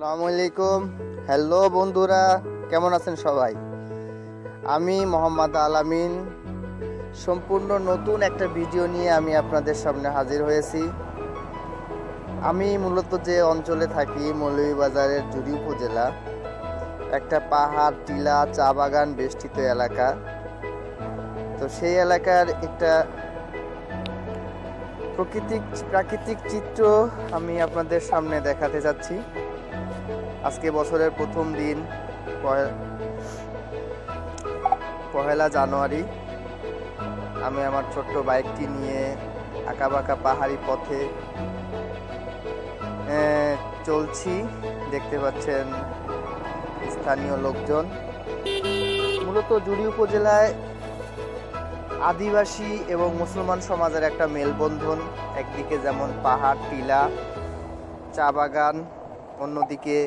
আসসালামু আলাইকুম। হ্যালো বন্ধুরা, কেমন আছেন সবাই? আমি মোহাম্মদ আলামিন সম্পূর্ণ নতুন একটা ভিডিও নিয়ে আমি আপনাদের সামনে হাজির হয়েছি। আমি মূলত যে অঞ্চলে থাকি, মৌলভীবাজারের জুড়ি উপজেলা, একটা পাহাড়, টিলা, চা বাগান বেষ্টিত এলাকা। তো সেই এলাকার একটা প্রাকৃতিক চিত্র আমি আপনাদের সামনে দেখাতে যাচ্ছি। আজকে বছরের প্রথম দিন, পহেলা জানুয়ারি। আমি আমার ছোট্ট বাইকটি নিয়ে আঁকাবাঁকা পাহাড়ি পথে চলছি। দেখতে পাচ্ছেন স্থানীয় লোকজন। মূলত জুড়ি উপজেলায় আদিবাসী এবং মুসলমান সমাজের একটা মেলবন্ধন। একদিকে যেমন পাহাড়, টিলা, চা বাগান, অন্যদিকে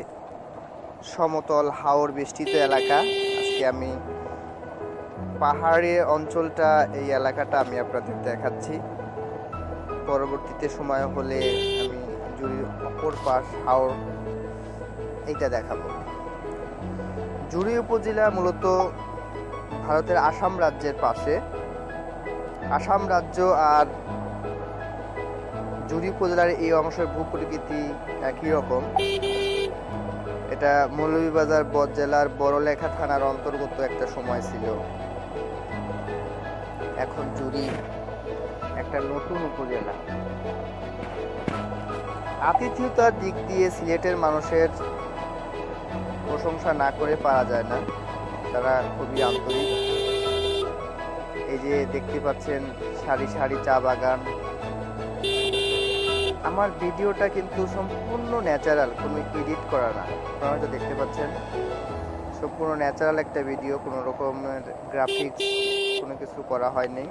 সমতল হাওর বেষ্টিত এলাকা। আজকে আমি পাহাড়ি অঞ্চলটা, এই এলাকাটা আমি আপনাদের দেখাচ্ছি। পরবর্তীতে সময় হলে আমি জুড়ির অপর পাশ হাওর এইটা দেখাবো। জুড়ি উপজেলা মূলত ভারতের আসাম রাজ্যের পাশে। আসাম রাজ্য আর জুড়ি উপজেলার এই অংশের ভূপ্রকৃতি একই রকম। এটা মৌলভীবাজার জেলার বড়লেখা থানার অন্তর্গত একটা সময় ছিল। এখন জুড়ি একটা নতুন উপজেলা। আতিথেয়তার দিক দিয়ে সিলেটের মানুষের প্রশংসা না করে পারা যায় না। তারা খুবই আন্তরিক। এই যে দেখতে পাচ্ছেন সারি সারি চা বাগান। আমার ভিডিওটা কিন্তু সম্পূর্ণ ন্যাচারাল, কোনো এডিট করা না। আপনারা হয়তো দেখতে পাচ্ছেন সম্পূর্ণ ন্যাচারাল একটা ভিডিও, কোনো রকমের গ্রাফিক্স কোনো কিছু করা হয়নি।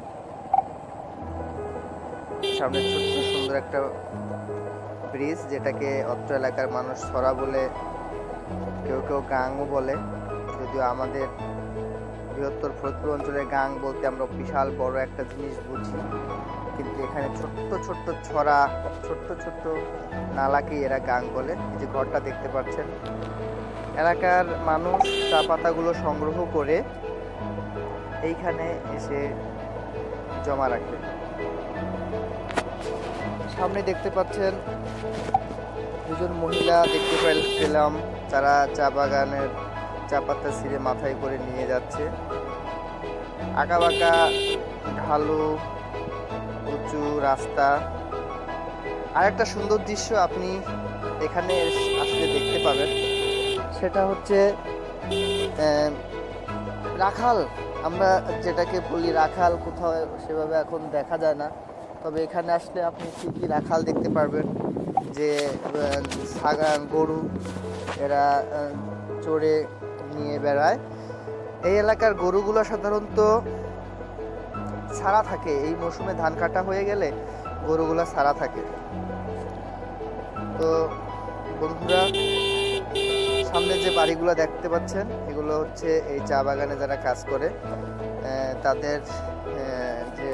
সামনে ছোট্ট সুন্দর একটা ব্রিজ, যেটাকে অত্র এলাকার মানুষ ছড়া বলে, কেউ কেউ গাংও বলে। যদিও আমাদের বৃহত্তর ফরিদপুর অঞ্চলে গাং বলতে আমরা বিশাল বড় একটা জিনিস বুঝি, কিন্তু এখানে ছোট্ট ছোট্ট ছড়া, ছোট্ট ছোট্ট নালাকে এরা গাং বলে। এই যে ঘরটা দেখতে পাচ্ছেন, এলাকার মানুষ চা পাতাগুলো সংগ্রহ করে এইখানে এসে জমা রাখে। সামনে দেখতে পাচ্ছেন দুজন মহিলা দেখতে পেলাম, তারা চা বাগানের চা পাতা ছিঁড়ে মাথায় করে নিয়ে যাচ্ছে। আঁকাবাঁকা ঢালু উঁচু রাস্তা। আর একটা সুন্দর দৃশ্য আপনি এখানে আসলে দেখতে পাবেন, সেটা হচ্ছে রাখাল। আমরা যেটাকে বলি রাখাল, কোথাও সেভাবে এখন দেখা যায় না, তবে এখানে আসলে আপনি ঠিকই রাখাল দেখতে পারবেন। যে গরু এরা চড়ে নিয়ে বেড়ায়। এই এলাকার গরুগুলো সাধারণত ছাড়া থাকে। এই মৌসুমে ধান কাটা হয়ে গেলে গরুগুলো ছাড়া থাকে। তো বন্ধুরা, সামনে যে বাড়িগুলো দেখতে পাচ্ছেন, এগুলো হচ্ছে এই চা বাগানে যারা কাজ করে তাদের যে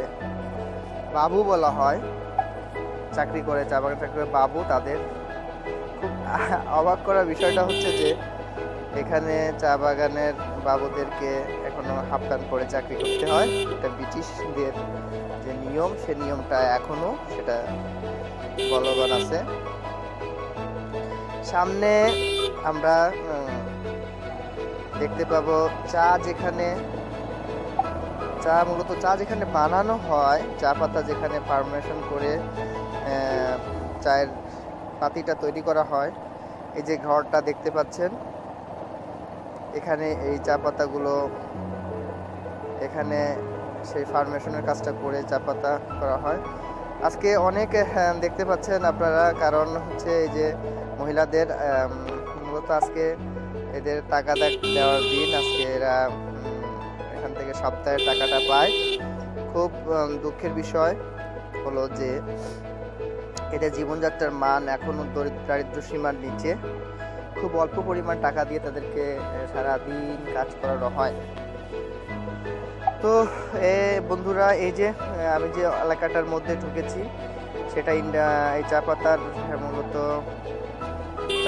বাবু বলা হয়, চাকরি করে, চা বাগানে চাকরি করে বাবু। তাদের খুব অবাক করা বিষয়টা হচ্ছে যে এখানে চা বাগানের বাবুদেরকে এখনো হাফ প্যান্ট পরে চাকরি করতে হয়। এটা ব্রিটিশদের যে নিয়ম, সে নিয়মটা এখনো সেটা বলবৎ আছে। সামনে আমরা দেখতে পাবো চা মূলত চা যেখানে বানানো হয়, চা পাতা যেখানে ফার্মেশন করে চায়ের পাতিটা তৈরি করা হয়। এই যে ঘরটা দেখতে পাচ্ছেন, এখানে এই চা পাতাগুলো, এখানে সেই ফার্মেশনের কাজটা করে চা পাতা করা হয়। আজকে অনেক দেখতে পাচ্ছেন আপনারা, কারণ হচ্ছে এই যে মহিলাদের মূলত আজকে এদের টাকা দেওয়ার দিন। আজকে এরা এখান থেকে সপ্তাহের টাকাটা পায়। খুব দুঃখের বিষয় হলো যে এদের জীবনযাত্রার মান এখনো দারিদ্র সীমার নিচে। খুব অল্প পরিমাণ টাকা দিয়ে তাদেরকে সারাদিন কাজ করানো হয়। তো বন্ধুরা, এই যে আমি যে এলাকাটার মধ্যে ঢুকেছি, সেটা এই চা পাতার মূলত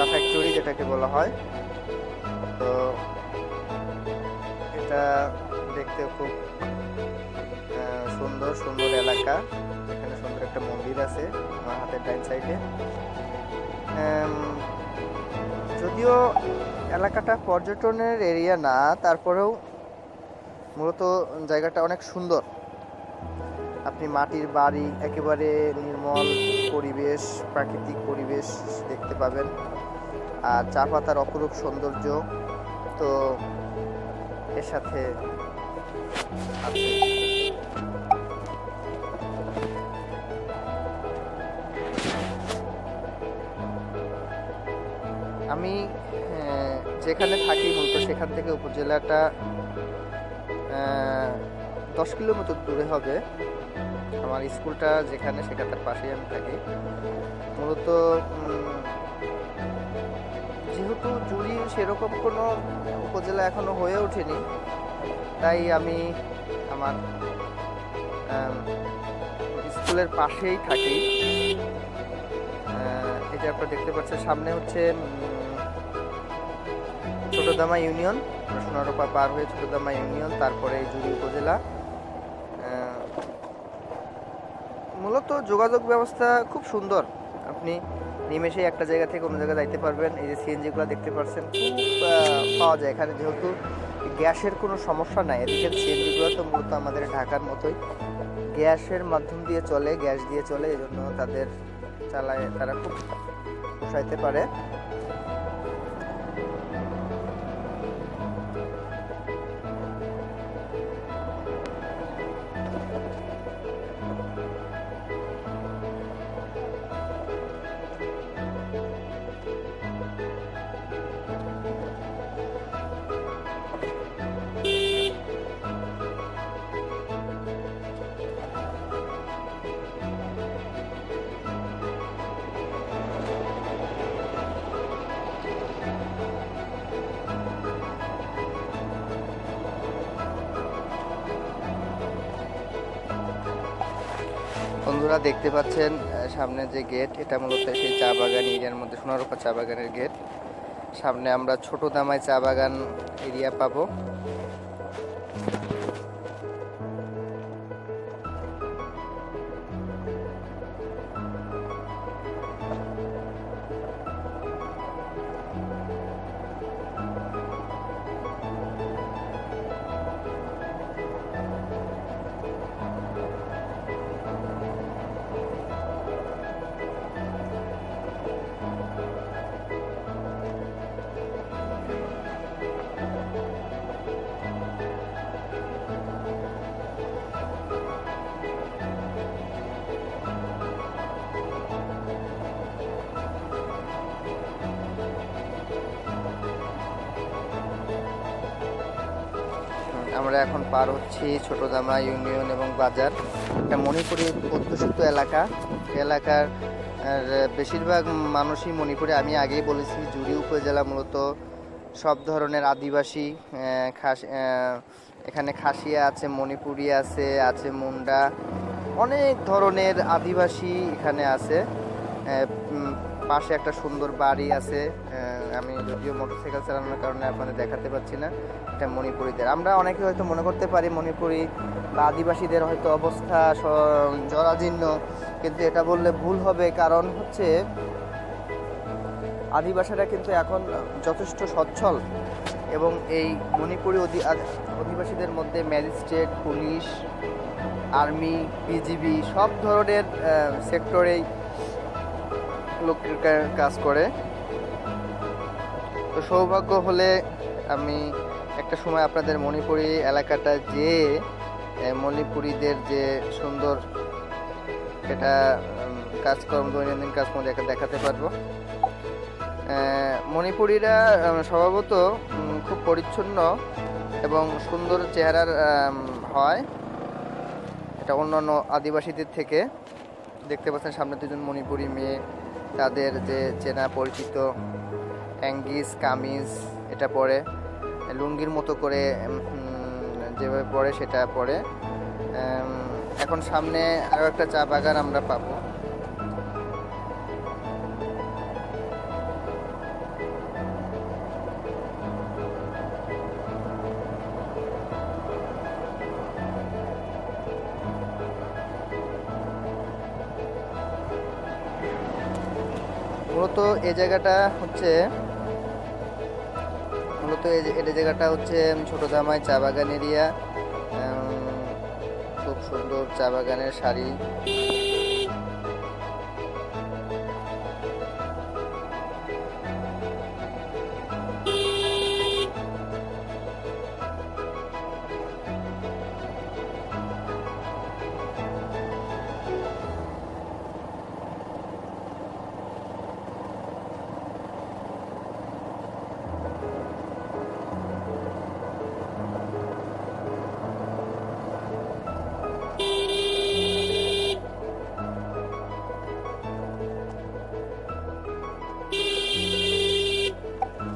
চা ফ্যাক্টরি যেটাকে বলা হয়। তো এটা দেখতে খুব সুন্দর সুন্দর এলাকা। এখানে সুন্দর একটা মন্দির আছে আমার হাতের ডাইন সাইডে। যদিও এলাকাটা পর্যটনের এরিয়া না, তারপরেও মূলত জায়গাটা অনেক সুন্দর। আপনি মাটির বাড়ি, একেবারে নির্মল পরিবেশ, প্রাকৃতিক পরিবেশ দেখতে পাবেন। আর চা পাতার অপরূপ সৌন্দর্য তো এর সাথে আছে। আমি যেখানে থাকি মূলত সেখান থেকে উপজেলাটা 10 কিলোমিটার দূরে হবে। আমার স্কুলটা যেখানে সেখানটার পাশেই আমি থাকি। মূলত যেহেতু জুড়ি সেরকম কোনো উপজেলা এখনো হয়ে ওঠেনি, তাই আমি আমার স্কুলের পাশেই থাকি। এটা আপনারা দেখতে পাচ্ছেন, সামনে হচ্ছে ছোটদামা ইউনিয়ন, সোনারোপা পার হয়ে ছোটদামা ইউনিয়ন, তারপরে জুড়ি উপজেলা। মূলত যোগাযোগ ব্যবস্থা খুব সুন্দর। আপনি নিমেষে একটা জায়গা থেকে অন্য জায়গায় যাইতে পারবেন। এই যে সিএনজিগুলো দেখতে পাচ্ছেন খুব পাওয়া যায় এখানে, যেহেতু গ্যাসের কোনো সমস্যা নাই। এদিকে সিএনজিগুলো তো মূলত আমাদের ঢাকার মতোই গ্যাসের মাধ্যম দিয়ে চলে, গ্যাস দিয়ে চলে, এই জন্য তাদের চালায় তারা খুব পোষাইতে পারে। বন্ধুরা দেখতে পাচ্ছেন সামনে যে গেট, এটা মূলত সেই চা বাগান এরিয়ার মধ্যে, সোনারোপা চা বাগানের গেট। সামনে আমরা ছোট দামায় চা বাগান এরিয়া পাবো। আমরা এখন পার হচ্ছি ছোটদামা ইউনিয়ন এবং বাজার। একটা মণিপুরি অধ্যুষিত এলাকা। এলাকার বেশিরভাগ মানুষই মণিপুরে। আমি আগেই বলেছি জুড়ি উপজেলা মূলত সব ধরনের আদিবাসী, এখানে খাসিয়া আছে, মণিপুরি আছে, আছে মুন্ডা, অনেক ধরনের আদিবাসী এখানে আছে। পাশে একটা সুন্দর বাড়ি আছে। আমি যদিও মোটরসাইকেল চালানোর কারণে আপনাদের দেখাতে পাচ্ছি না। এটা মণিপুরীদের। আমরা অনেকে হয়তো মনে করতে পারি মণিপুরি বা আদিবাসীদের হয়তো অবস্থা জরাজীর্ণ, কিন্তু এটা বললে ভুল হবে। কারণ হচ্ছে আদিবাসীরা কিন্তু এখন যথেষ্ট সচ্ছল, এবং এই মণিপুরি অধিবাসীদের মধ্যে ম্যাজিস্ট্রেট, পুলিশ, আর্মি, বিজিবি সব ধরনের সেক্টরেই লোকের কাজ করে। তো সৌভাগ্য হলে আমি একটা সময় আপনাদের মণিপুরি এলাকাটা যে মণিপুরীদের যে সুন্দর এটা কাজকর্ম, দৈনন্দিন কাজকর্ম দেখাতে পারবো। মণিপুরীরা স্বভাবত খুব পরিচ্ছন্ন এবং সুন্দর চেহারার হয়, এটা অন্যান্য আদিবাসীদের থেকে। দেখতে পাচ্ছেন সামনে দুজন মণিপুরি মেয়ে, তাদের যে চেনা পরিচিত অ্যাঙ্গিস কামিজ এটা পরে, লুঙ্গির মতো করে যেভাবে পরে সেটা পরে। এখন সামনে আরও একটা চা বাগান আমরা পাবো। মূলত এই জায়গাটা হচ্ছে ছোট ধামাই চা বাগান এরিয়া। খুব সুন্দর চা বাগানের সারি।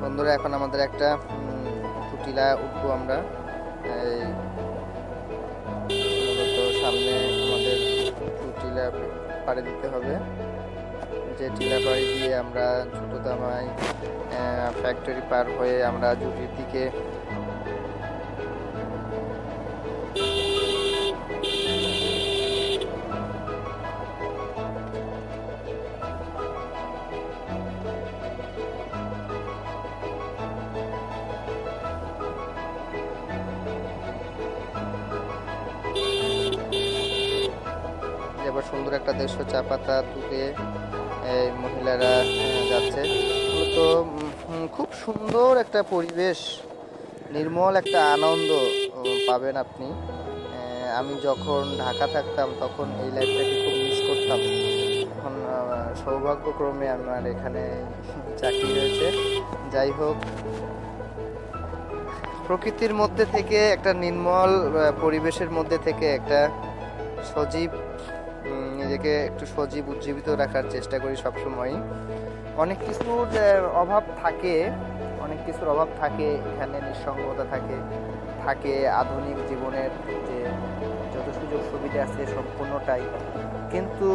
বন্ধুরা, এখন আমাদের একটা টিলা উঠবো আমরা। মূলত সামনে আমাদের টিলা পাড়ি দিতে হবে, যে টিলা পাড়ি দিয়ে আমরা ছোট ধামাই ফ্যাক্টরি পার হয়ে আমরা জুটির দিকে এবার সুন্দর একটা দৃশ্য, চা পাতা তুলে মহিলারা যাচ্ছে। তো খুব সুন্দর একটা পরিবেশ, নির্মল একটা আনন্দ পাবেন আপনি। আমি যখন ঢাকা থাকতাম তখন এই লাইফটাকে খুব মিস করতাম। এখন সৌভাগ্যক্রমে আমার এখানে চাকরি হয়েছে। যাই হোক, প্রকৃতির মধ্যে থেকে একটা নির্মল পরিবেশের মধ্যে থেকে একটা সজীব, নিজেকে একটু সজীব উজ্জীবিত রাখার চেষ্টা করি সবসময়। অনেক কিছুর অভাব থাকে এখানে, নিঃসঙ্গতা থাকে আধুনিক জীবনের যে যত সুযোগ সুবিধা আছে সম্পূর্ণটাই। কিন্তু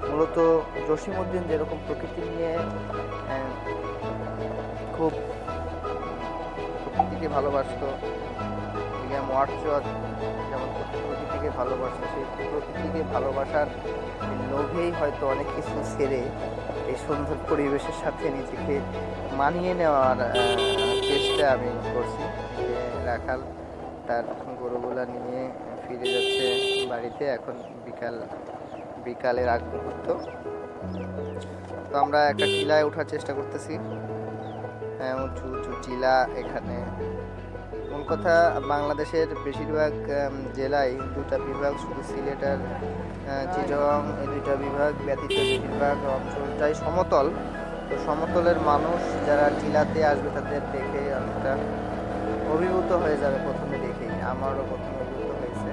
মূলত জসীমউদ্দিন যেরকম প্রকৃতি নিয়ে খুব প্রকৃতিকে ভালোবাসতো, উইলিয়াম ওয়ার্ডসওয়ার্থ যেমন প্রকৃতিকে ভালোবাসতো, সেই প্রকৃতিকে ভালোবাসার লোভেই হয়তো অনেক কিছু ছেড়ে এই সুন্দর পরিবেশের সাথে নিজেকে মানিয়ে নেওয়ার চেষ্টা আমি করছি। রাখাল তার গরুগুলা নিয়ে ফিরে যাচ্ছে বাড়িতে, এখন বিকালের আগ মুহূর্ত। তো আমরা একটা টিলায় ওঠার চেষ্টা করতেছি, উঁচু উঁচু টিলা। এখানে কোন কথা, বাংলাদেশের বেশিরভাগ জেলায় দুটা বিভাগ, শুধু সিলেট আর চিটাগং, এই দুইটা বিভাগ ব্যতীত বেশিরভাগ অঞ্চলটাই সমতল। তো সমতলের মানুষ যারা টিলাতে আসবে তাদের দেখে অনেকটা অভিভূত হয়ে যাবে প্রথমে দেখেই। আমারও প্রথমে অভিভূত হয়েছে,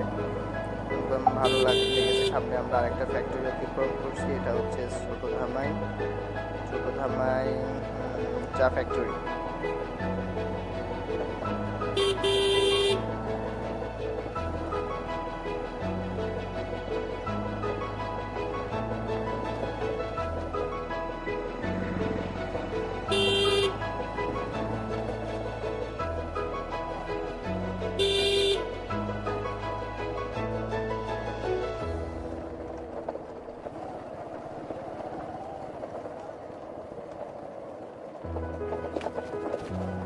একদম ভালো লেগেছে। সামনে আমরা আরেকটা ফ্যাক্টরি অতিক্রম করছি, এটা হচ্ছে ছোট ধামাই চা ফ্যাক্টরি।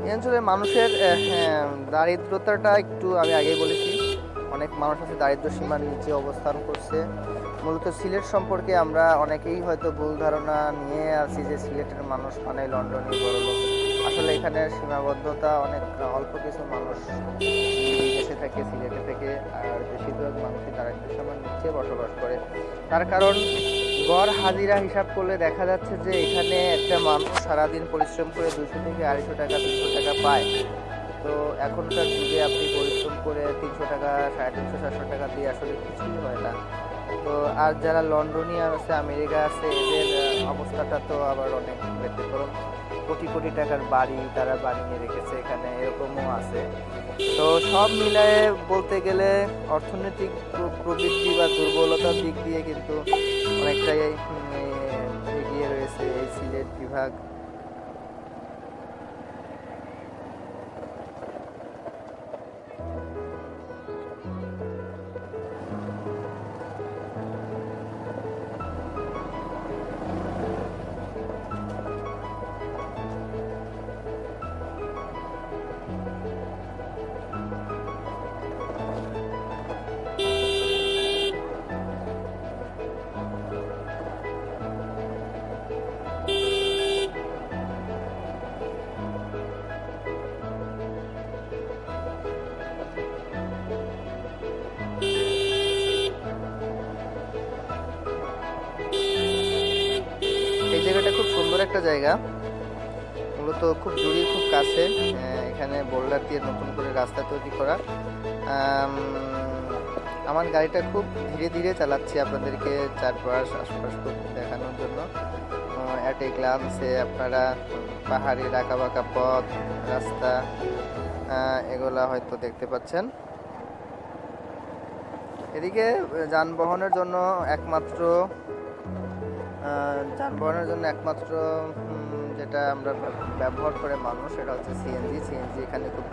এই অঞ্চলের মানুষের দারিদ্রতাটা একটু আমি আগেই বলেছি, অনেক মানুষ আছে দারিদ্র সীমার নিচে অবস্থান করছে। মূলত সিলেট সম্পর্কে আমরা অনেকেই হয়তো ভুল ধারণা নিয়ে আছি যে সিলেটের মানুষ মানে লন্ডনে বড়লোক। আসলে এখানে সীমাবদ্ধতা অনেক অল্প কিছু মানুষ বিদেশে থাকে, সিলেটে থেকে, আর বেশিরভাগ মানুষই দারিদ্র সীমার নিচে বসবাস করে। তার কারণ গড় হাজিরা হিসাব করলে দেখা যাচ্ছে যে এখানে একটা মানুষ সারাদিন পরিশ্রম করে 200 থেকে 250 টাকা 300 টাকা পায়। তো এখনকার যুগে আপনি পরিশ্রম করে 300 টাকা 350 400 টাকা দিয়ে আসলে কিছুই হয় না। তো আর যারা লন্ডনিয়ান আছে, আমেরিকা আছে, এদের অবস্থাটা তো আবার অনেক ব্যতিক্রম। কোটি কোটি টাকার বাড়ি তারা বানিয়ে রেখেছে এখানে, এরকমও আছে। তো সব মিলায়ে বলতে গেলে অর্থনৈতিক প্রবৃদ্ধি বা দুর্বলতার দিক দিয়ে কিন্তু অনেকটাই এগিয়ে রয়েছে এই সিলেট বিভাগ। জায়গা, মূলত খুব জুড়ির খুব কাছে। এখানে বোল্ডার দিয়ে নতুন করে রাস্তা তৈরি করা। আমার গাড়িটা খুব ধীরে ধীরে চালাচ্ছি আপনাদেরকে চারপাশ আশপাশ খুব দেখানোর জন্য। অ্যাট এ গ্লান্সে আপনারা পাহাড়ি আঁকা বাঁকা পথ রাস্তা এগুলা হয়তো দেখতে পাচ্ছেন। এদিকে যানবাহনের জন্য একমাত্র যেটা আমরা ব্যবহার করে মানুষ, সেটা হচ্ছে সিএনজি। এখানে খুব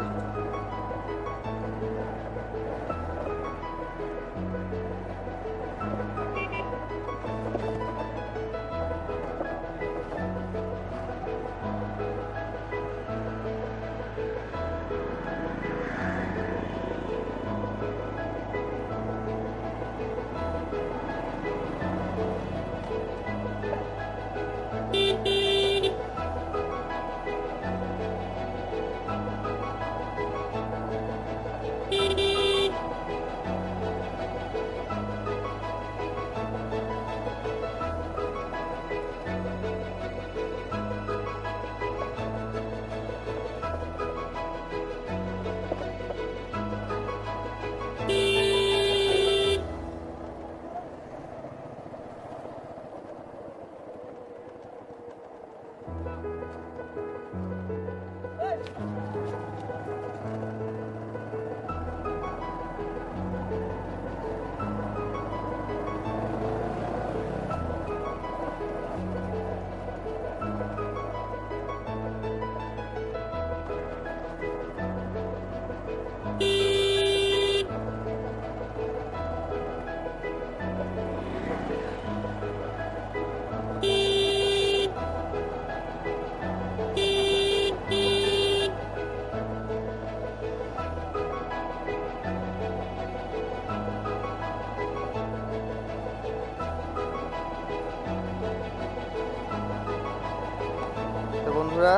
বন্ধুরা,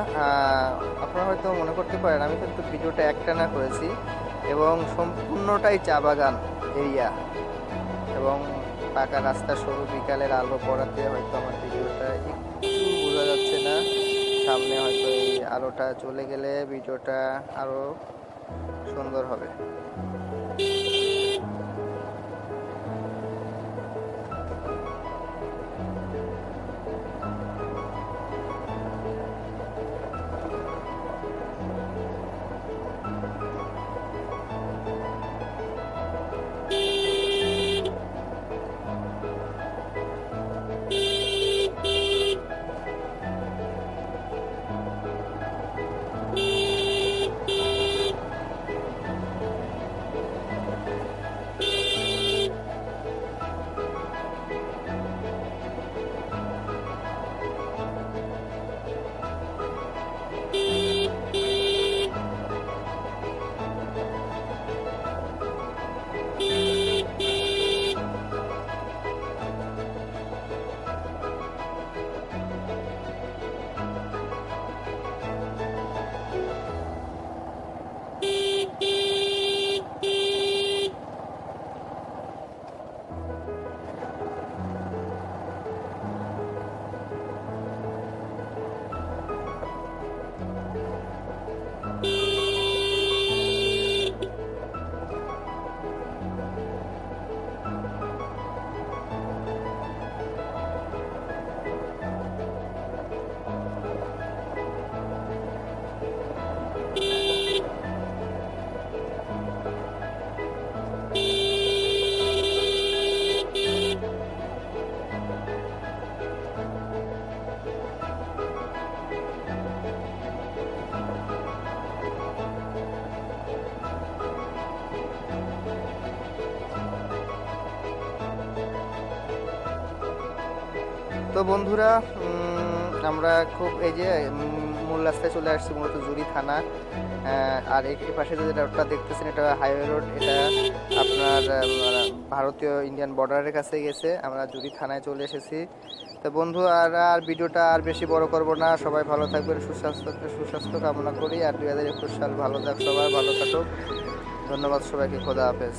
আপনারা হয়তো মনে করতে পারেন আমি কিন্তু ভিডিওটা একটানা করেছি এবং সম্পূর্ণটাই চা বাগান এরিয়া এবং পাকা রাস্তা, সরু বিকালের আলো পড়াতে হয়তো আমার ভিডিওটা একটু বোঝা যাচ্ছে না। সামনে হয়তো এই আলোটা চলে গেলে ভিডিওটা আরো সুন্দর হবে। তো বন্ধুরা, আমরা খুব এই যে মূল রাস্তায় চলে আসছি, মূলত জুড়ি থানা। আর এই পাশে যে রোডটা দেখতেছেন এটা হাইওয়ে রোড, এটা আপনার ভারতীয় ইন্ডিয়ান বর্ডারের কাছে গেছে। আমরা জুড়ি থানায় চলে এসেছি। তো বন্ধু, আর ভিডিওটা আর বেশি বড় করব না। সবাই ভালো থাকবেন, সুস্বাস্থ্য কামনা করি। আর 2021 সাল ভালো থাক, সবাই ভালো কাটুক। ধন্যবাদ সবাইকে, খোদা হাফেজ।